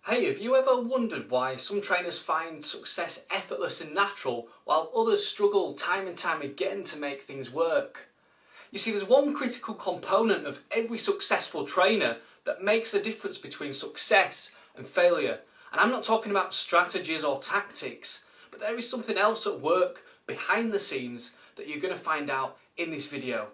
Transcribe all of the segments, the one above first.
Hey, have you ever wondered why some trainers find success effortless and natural while others struggle time and time again to make things work? You see, there's one critical component of every successful trainer that makes the difference between success and failure. And I'm not talking about strategies or tactics, but there is something else at work behind the scenes that you're going to find out in this video.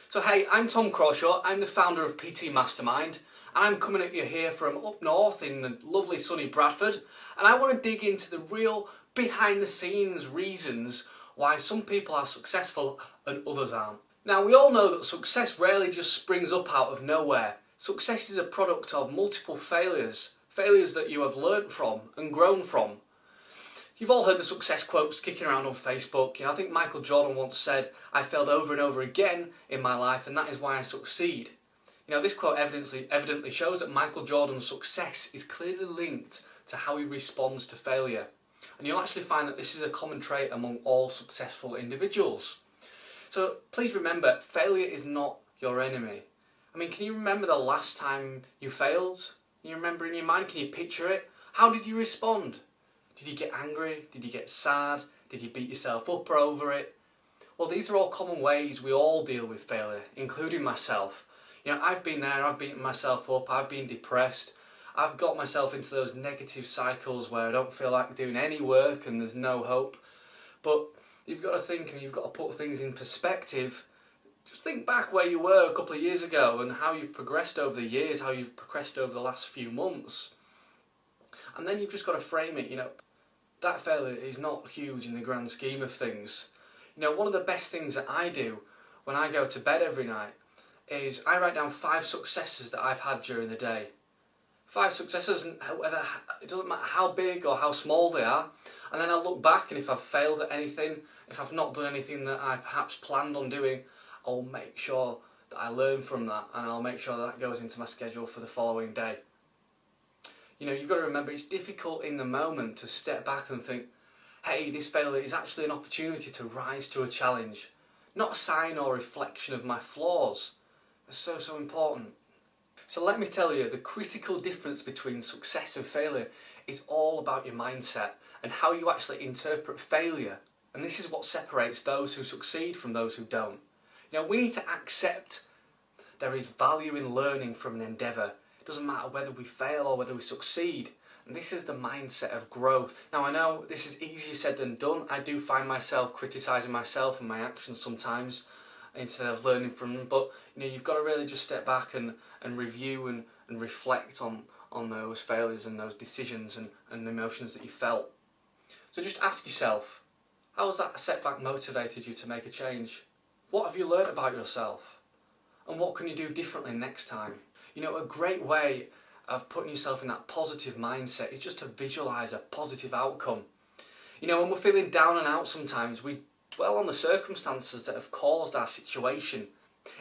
So hey, I'm Tom Crawshaw, I'm the founder of PT Mastermind, and I'm coming at you here from up north in the lovely sunny Bradford, and I want to dig into the real behind the scenes reasons why some people are successful and others aren't. Now, we all know that success rarely just springs up out of nowhere. Success is a product of multiple failures that you have learnt from and grown from. You've all heard the success quotes kicking around on Facebook. I think Michael Jordan once said, "I failed over and over again in my life, and that is why I succeed." This quote evidently shows that Michael Jordan's success is clearly linked to how he responds to failure. And you'll actually find that this is a common trait among all successful individuals. So please remember, failure is not your enemy. Can you remember the last time you failed? Can you remember in your mind? Can you picture it? How did you respond? Did you get angry? Did you get sad? Did you beat yourself up over it? Well, these are all common ways we all deal with failure, including myself. I've been there, I've beaten myself up, I've been depressed, I've got myself into those negative cycles where I don't feel like doing any work and there's no hope. But you've got to think and you've got to put things in perspective. Just think back where you were a couple of years ago and how you've progressed over the years, how you've progressed over the last few months. And then you've just got to frame it, that failure is not huge in the grand scheme of things. One of the best things that I do when I go to bed every night is I write down 5 successes that I've had during the day. 5 successes, and it doesn't matter how big or how small they are. And then I'll look back, and if I've failed at anything, if I've not done anything that I perhaps planned on doing, I'll make sure that I learn from that, and I'll make sure that goes into my schedule for the following day. You've got to remember, it's difficult in the moment to step back and think, hey, this failure is actually an opportunity to rise to a challenge, not a sign or reflection of my flaws. It's so important. So let me tell you, the critical difference between success and failure is all about your mindset and how you actually interpret failure. And this is what separates those who succeed from those who don't. We need to accept there is value in learning from an endeavour. It doesn't matter whether we fail or whether we succeed. And this is the mindset of growth. Now, I know this is easier said than done. I do find myself criticising myself and my actions sometimes instead of learning from them. But you've got to really just step back and review and reflect on those failures and those decisions and the emotions that you felt. So just ask yourself, how has that setback motivated you to make a change? What have you learnt about yourself? And what can you do differently next time? A great way of putting yourself in that positive mindset is just to visualise a positive outcome. When we're feeling down and out sometimes, we dwell on the circumstances that have caused our situation.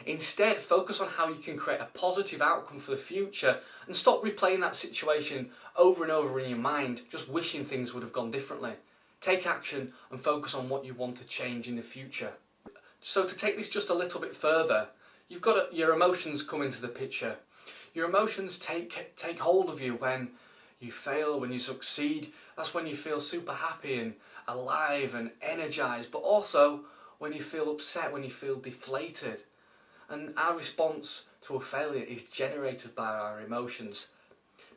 Instead, focus on how you can create a positive outcome for the future and stop replaying that situation over and over in your mind, just wishing things would have gone differently. Take action and focus on what you want to change in the future. So to take this just a little bit further, you've got your emotions come into the picture. Your emotions take hold of you when you fail, when you succeed. That's when you feel super happy and alive and energized, but also when you feel upset, when you feel deflated. And our response to a failure is generated by our emotions.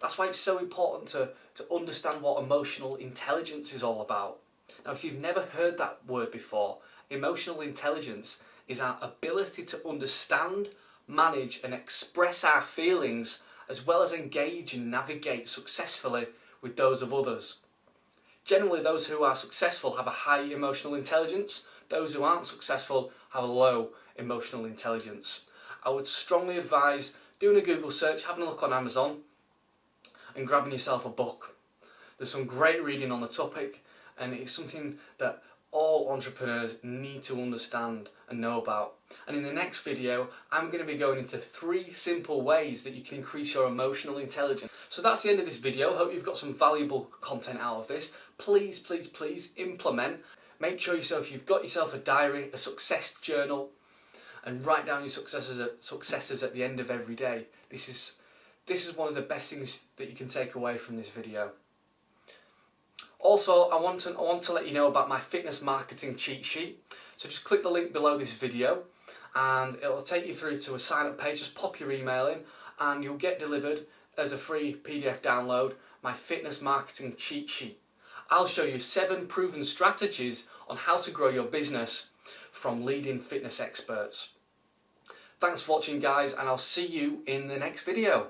That's why it's so important to understand what emotional intelligence is all about. Now, if you've never heard that word before, emotional intelligence is our ability to understand, manage and express our feelings, as well as engage and navigate successfully with those of others. Generally, those who are successful have a high emotional intelligence. Those who aren't successful have a low emotional intelligence. I would strongly advise doing a Google search, having a look on Amazon and grabbing yourself a book. There's some great reading on the topic, and it's something that all entrepreneurs need to understand and know about. And in the next video, I'm going to be going into 3 simple ways that you can increase your emotional intelligence. So that's the end of this video. I hope you've got some valuable content out of this. Please, please, please implement. Make sure you've got yourself a diary, a success journal, and write down your successes at the end of every day. This is this is one of the best things that you can take away from this video. Also, I want to let you know about my fitness marketing cheat sheet. So just click the link below this video and it'll take you through to a sign up page. Just pop your email in and you'll get delivered as a free PDF download my fitness marketing cheat sheet. I'll show you 7 proven strategies on how to grow your business from leading fitness experts. Thanks for watching, guys, and I'll see you in the next video.